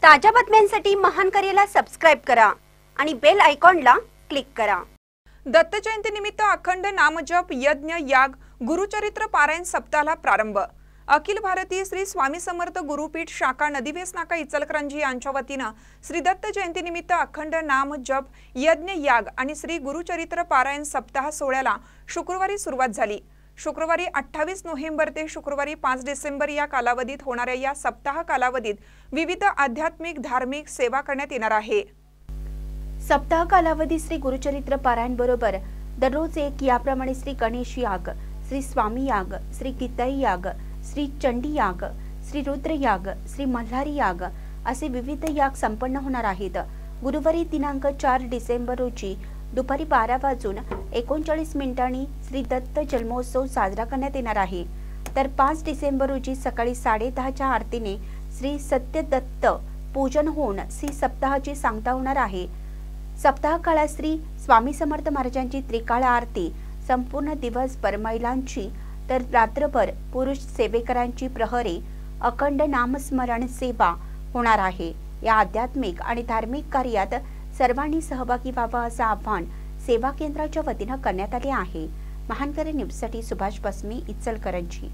ताज्या बातम्यांसाठी महान करेला सबस्क्राइब करा आणि बेल आयकॉनला क्लिक करा। दत्त जयंती निमित्त अखंड नामजप यज्ञ याग गुरुचरित्र पारायण सप्ताहाला प्रारंभ। अखिल भारतीय श्री स्वामी समर्थ गुरुपीठ शाखा नदीवेस नाका इचलकरंजी यांच्या वतीने श्री दत्त जयंती निमित्त अखंड नाम जप यज्ञ याग आणि श्री गुरुचरित्र पारायण सप्ताह सोहळ्याला शुक्रवारी सुरुवात झाली। शुक्रवारी 28 नोव्हेंबर ते शुक्रवारी 5 डिसेंबर या कालावधीत होणाऱ्या या सप्ताह कालावधीत विविध आध्यात्मिक धार्मिक सेवा करण्यात येणार आहे। सप्ताह कालावधी श्री गुरुचरित्र पारायण बरोबर दररोज एक याप्रमाणे श्री गणेश याग, श्री स्वामी याग, श्री गीताई याग, श्री चंडी याग, श्री रुद्र याग, श्री मल्हारी याग असे विविध याग संपन्न होणार आहेत। गुरुवारी दिनांक 4 डिसेंबर रोजी दुपारी 12:39 श्री दत्त जन्मोत्सव साजरा करण्यात येणार आहे। तर 5 डिसेंबर रोजी सकाळी 10:30च्या आरतीने श्री सत्य दत्त पूजन होऊन श्री सप्ताहाची सांगता होणार आहे। सप्ताह काळात श्री स्वामी समर्थ महाराजांची त्रिकाळ आरती संपूर्ण दिवसभर महिलांची तर रात्रभर पुरुष सेवेकरांची प्रहरी अखंड नामस्मरण सेवा होणार आहे। या आध्यात्मिक आणि धार्मिक कार्यात सर्वांनी सहभागी व्हावं असं आवाहन सेवा केंद्राच्या वतीने करण्यात आले आहे। महानकरी न्यूजसाठी सुभाष बसमी, इचलकरंजी।